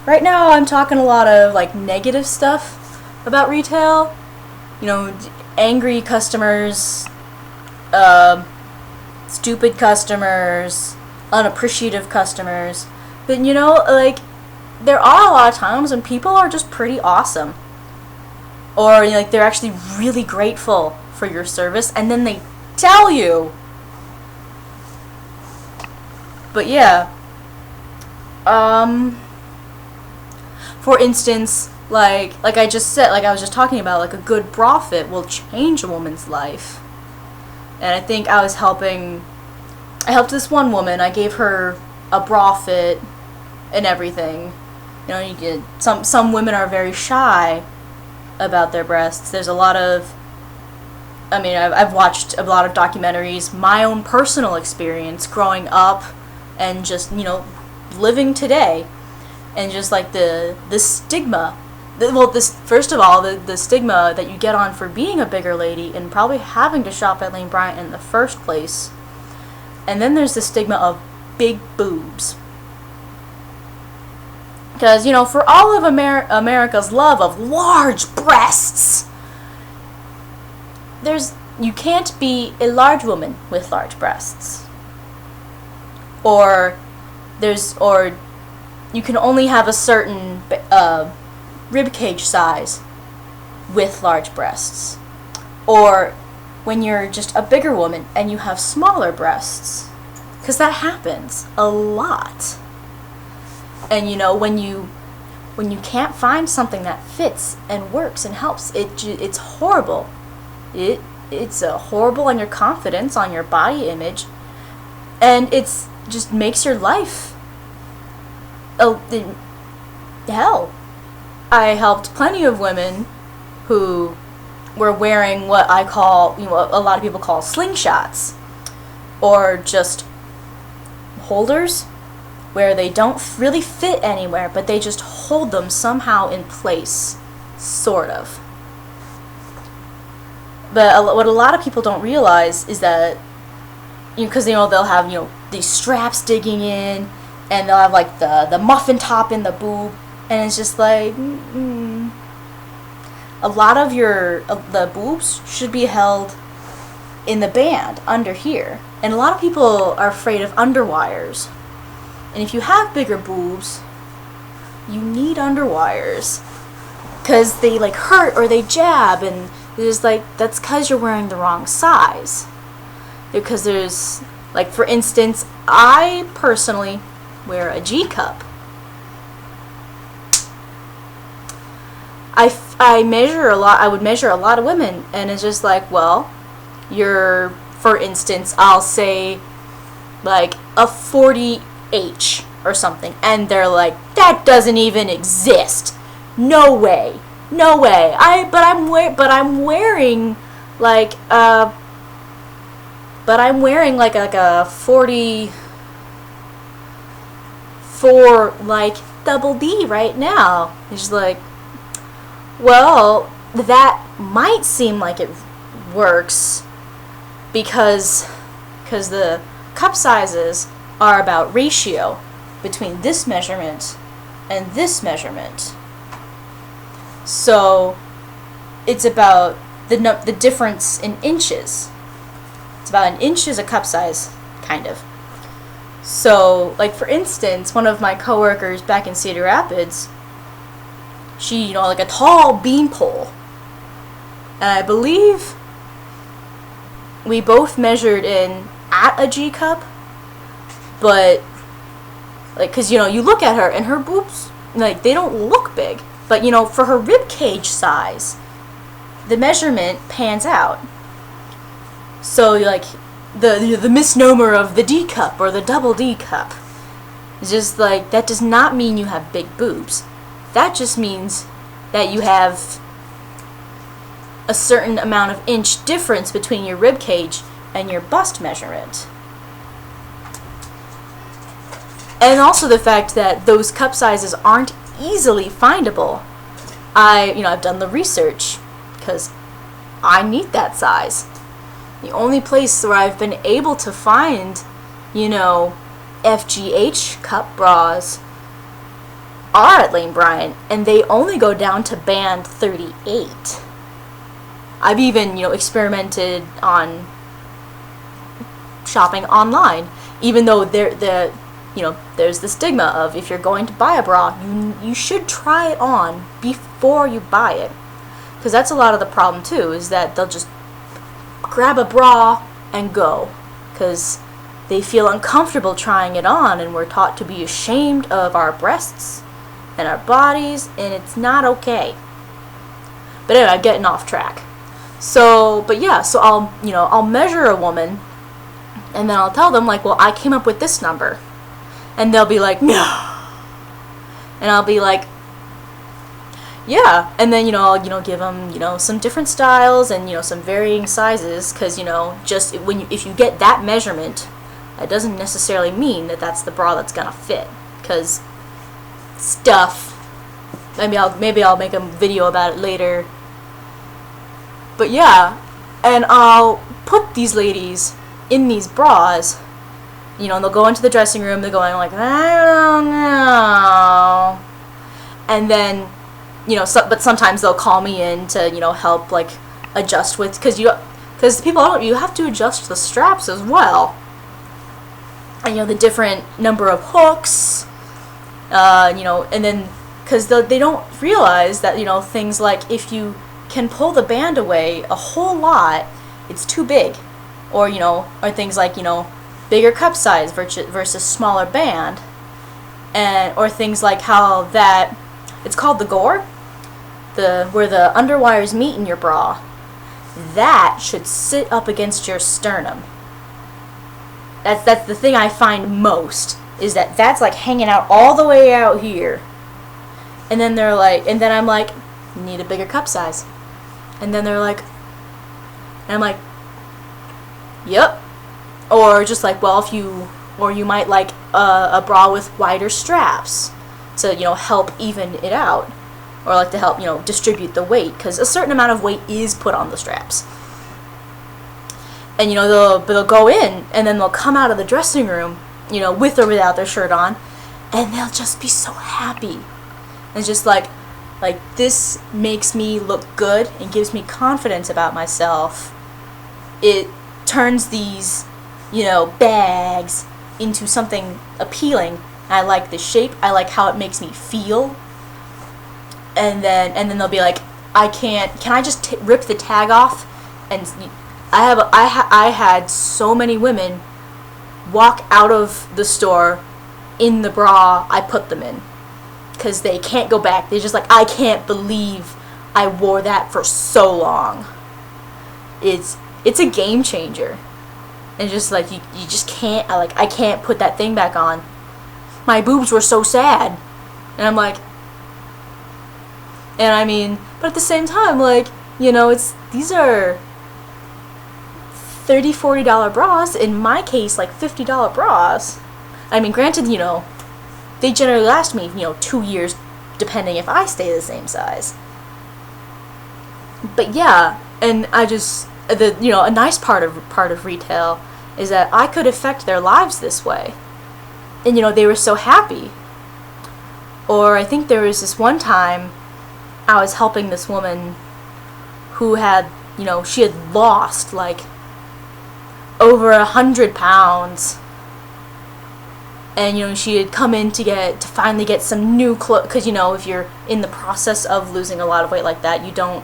right now I'm talking a lot of like negative stuff about retail. You know, angry customers, stupid customers, unappreciative customers. But you know, like, there are a lot of times when people are just pretty awesome. Or, you know, like, they're actually really grateful for your service, and then they tell you. But yeah. For instance, like I just said, like I was just talking about, like, a good profit will change a woman's life. And I think I helped this one woman. I gave her a bra fit and everything. You know, some women are very shy about their breasts. There's a lot of, I mean, I've watched a lot of documentaries, my own personal experience growing up and just, you know, living today, and just like the stigma. First of all, the stigma that you get on for being a bigger lady and probably having to shop at Lane Bryant in the first place. And then there's the stigma of big boobs. Because, you know, for all of America's love of large breasts, you can't be a large woman with large breasts. Or you can only have a certain ribcage size with large breasts. Or when you're just a bigger woman and you have smaller breasts. Because that happens a lot. And you know, when you can't find something that fits and works and helps, it's horrible. It's horrible on your confidence, on your body image, and it's just makes your life hell. I helped plenty of women who were wearing what I call, you know, a lot of people call slingshots, or just holders, where they don't really fit anywhere, but they just hold them somehow in place, sort of. But what a lot of people don't realize is that, you know, because, you know, they'll have, you know, these straps digging in, and they'll have like the muffin top in the boob, and it's just like, a lot of the boobs should be held in the band under here, and a lot of people are afraid of underwires. And if you have bigger boobs, you need underwires, because they like hurt or they jab, and there's like, that's because you're wearing the wrong size. Because there's, like, for instance, I personally wear a G cup. I measure a lot. I would measure a lot of women, and it's just like, well, you're, for instance, I'll say like a 40H or something, and they're like, that doesn't even exist. No way. No way. But I'm wearing like a 44 like double D right now. It's just like, well, that might seem like it works because the cup sizes are about ratio between this measurement and this measurement. So it's about the difference in inches. It's about an inch is a cup size, kind of. So, like, for instance, one of my coworkers back in Cedar Rapids, she, you know, like a tall beanpole. And I believe we both measured in at a G cup, but, like, because, you know, you look at her and her boobs, like, they don't look big. But, you know, for her rib cage size, the measurement pans out. So, like, the misnomer of the D cup or the double D cup is just like, that does not mean you have big boobs. That just means that you have a certain amount of inch difference between your rib cage and your bust measurement. And also the fact that those cup sizes aren't easily findable. I've done the research because I need that size. The only place where I've been able to find, you know, FGH cup bras are at Lane Bryant, and they only go down to band 38. I've even, experimented on shopping online, even though there's the stigma of, if you're going to buy a bra, you should try it on before you buy it, because that's a lot of the problem too, is that they'll just grab a bra and go, because they feel uncomfortable trying it on, and we're taught to be ashamed of our breasts and our bodies, and it's not okay. But anyway, I'm getting off track. So I'll measure a woman, and then I'll tell them, like, well, I came up with this number. And they'll be like, no. And I'll be like, yeah. And then, I'll give them, some different styles and, some varying sizes. Because, just if you get that measurement, that doesn't necessarily mean that that's the bra that's going to fit. Because stuff, maybe I'll make a video about it later. But yeah, and I'll put these ladies in these bras, and they'll go into the dressing room, they're going like, I don't know. And then, but sometimes they'll call me in to, help, like, adjust with, because people don't, you have to adjust the straps as well. And, the different number of hooks, and then, because they don't realize that, things like, if you can pull the band away a whole lot, it's too big. Or things like, bigger cup size versus smaller band. Or things like how that, it's called the gore, where the underwires meet in your bra, that should sit up against your sternum. That's the thing I find most, is that's like hanging out all the way out here. And then I'm like, you need a bigger cup size. And then they're like, and I'm like, yep. Or just like, well, or you might like a bra with wider straps to, help even it out. Or like to help, distribute the weight, because a certain amount of weight is put on the straps. And, they'll go in, and then they'll come out of the dressing room, with or without their shirt on, and they'll just be so happy. And it's just like, this makes me look good and gives me confidence about myself. It turns these, bags into something appealing. I like the shape. I like how it makes me feel. And then they'll be like, can I just rip the tag off? And I had so many women walk out of the store in the bra I put them in, because they can't go back. They're just like, I can't believe I wore that for so long. It's a game changer. And just like, you just can't, I can't put that thing back on. My boobs were so sad. And I'm like, and I mean, but at the same time, like, these are $30, $40 bras. In my case, like $50 bras. I mean, granted, they generally last me, 2 years, depending if I stay the same size. But yeah, and I just, a nice part of retail is that I could affect their lives this way. And, they were so happy. Or I think there was this one time I was helping this woman who had, she had lost, like, over 100 pounds. And, she had come in to finally get some new clothes, because, if you're in the process of losing a lot of weight like that, you don't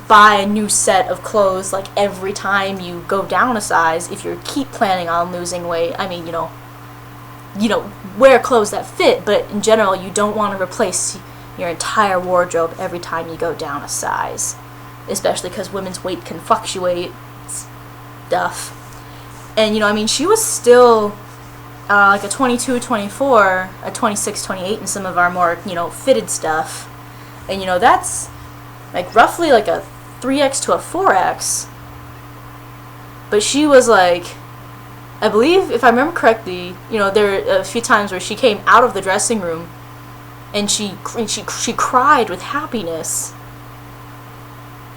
buy a new set of clothes, like, every time you go down a size. If you keep planning on losing weight, I mean, wear clothes that fit, but in general, you don't want to replace your entire wardrobe every time you go down a size, especially because women's weight can fluctuate, stuff. And, she was still like a 22, 24, a 26, 28 in some of our more, fitted stuff. And, that's like roughly like a 3X to a 4X. But she was like, I believe, if I remember correctly, there are a few times where she came out of the dressing room and she cried with happiness,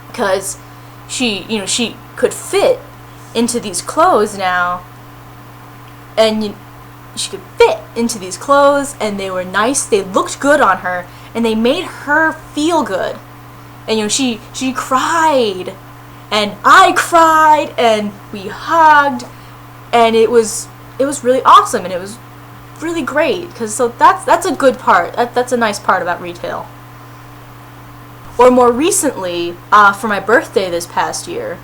because she could fit into these clothes now, and she could fit, into these clothes, and they were nice, they looked good on her, and they made her feel good. And, you know, she cried, and I cried, and we hugged, and it was really awesome, and it was really great, because so that's a good part, that's a nice part about retail. Or more recently, for my birthday this past year,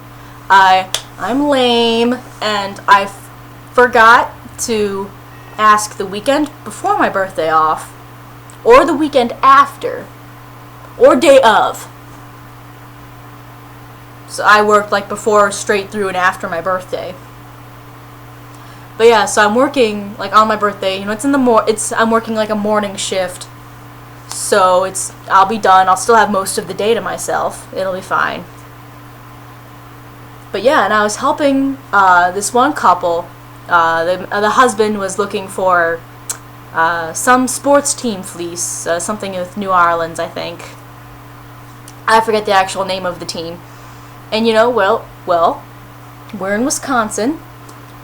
I'm lame, and I forgot to ask the weekend before my birthday off, or the weekend after, or day of. So I worked like before, straight through, and after my birthday. But yeah, so I'm working like on my birthday. You know, I'm working like a morning shift. So I'll be done. I'll still have most of the day to myself. It'll be fine. But yeah, and I was helping this one couple. The husband was looking for some sports team fleece, something with New Orleans, I think. I forget the actual name of the team. And you know, well, we're in Wisconsin.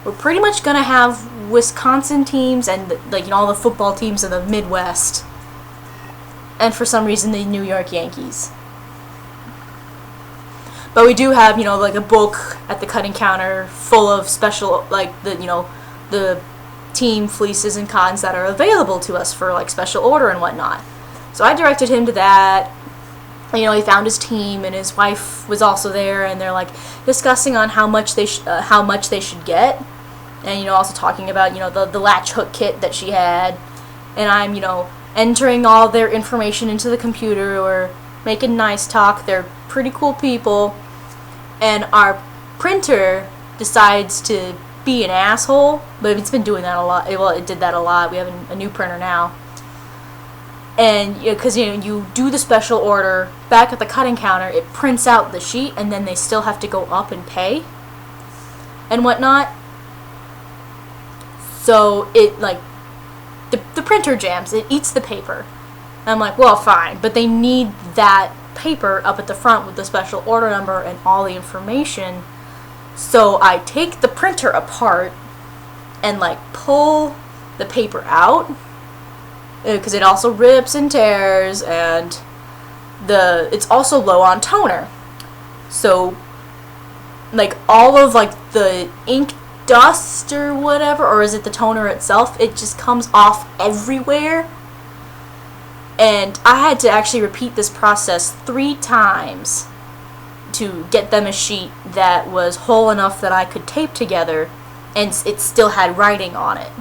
We're pretty much gonna have Wisconsin teams and like, you know, all the football teams in the Midwest. And for some reason, the New York Yankees. But we do have, you know, like a book at the cutting counter full of special, like, the team fleeces and cottons that are available to us for, like, special order and whatnot. So I directed him to that. You know, he found his team, and his wife was also there, and they're, like, discussing on how much they should get. And, you know, also talking about, you know, the latch hook kit that she had. And I'm, you know, entering all their information into the computer, or making nice talk. They're pretty cool people. And our printer decides to be an asshole, but it's been doing that a lot. Well, it did that a lot. We have a new printer now. And because, you know, you do the special order back at the cutting counter, it prints out the sheet, and then they still have to go up and pay and whatnot. So it, like, the printer jams, it eats the paper. And I'm like, well, fine, but they need that paper up at the front with the special order number and all the information. So I take the printer apart and, like, pull the paper out, because it also rips and tears, and it's also low on toner. So, like, all of, like, the ink dust or whatever, or is it the toner itself, it just comes off everywhere. And I had to actually repeat this process 3 times to get them a sheet that was whole enough that I could tape together, and it still had writing on it.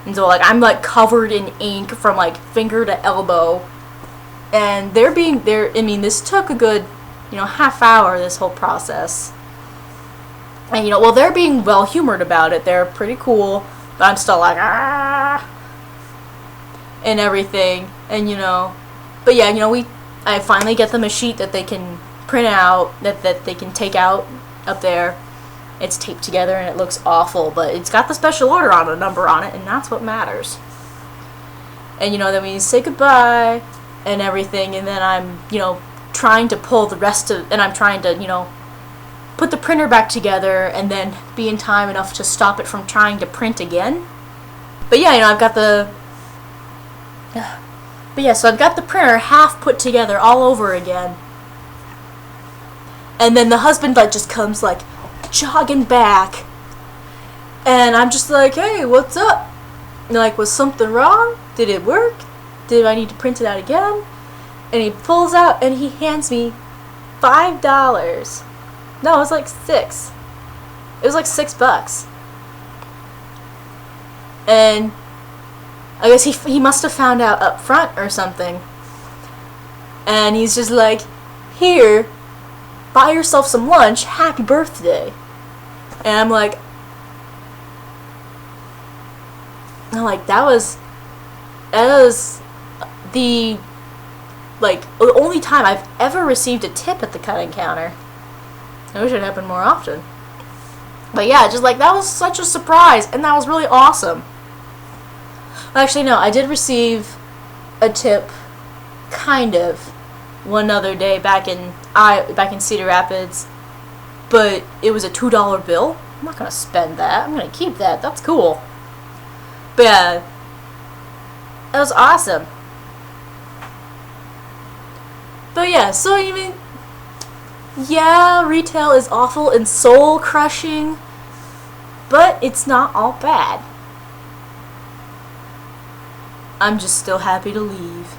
And so, like, I'm, like, covered in ink from, like, finger to elbow. And I mean, this took a good, you know, half hour, this whole process. And, you know, well, they're being well-humored about it. They're pretty cool. But I'm still like, ah, and everything. And, you know, but yeah, you know, I finally get them a sheet that they can print out, that they can take out up there. It's taped together and it looks awful, but it's got the special order number on it, and that's what matters. And, you know, then we say goodbye and everything, and then I'm, you know, trying to pull I'm trying to, you know, put the printer back together and then be in time enough to stop it from trying to print again. But yeah, you know, I've got the printer half put together all over again. And then the husband, like, just comes, like, jogging back, and I'm just like, hey, what's up? And like, was something wrong? Did it work? Did I need to print it out again? And he pulls out and he hands me $5. No, it was like $6. It was like $6. And I guess he must have found out up front or something. And he's just like, here, buy yourself some lunch, happy birthday. And I'm like, that was the, like, the only time I've ever received a tip at the cutting counter. I wish it happened more often. But yeah, just, like, that was such a surprise, and that was really awesome. Actually, no, I did receive a tip, kind of, one other day back in Cedar Rapids, but it was a $2 bill. I'm not gonna spend that. I'm gonna keep that. That's cool. But yeah, that was awesome. But yeah, so I mean, yeah, retail is awful and soul crushing, but it's not all bad. I'm just still happy to leave.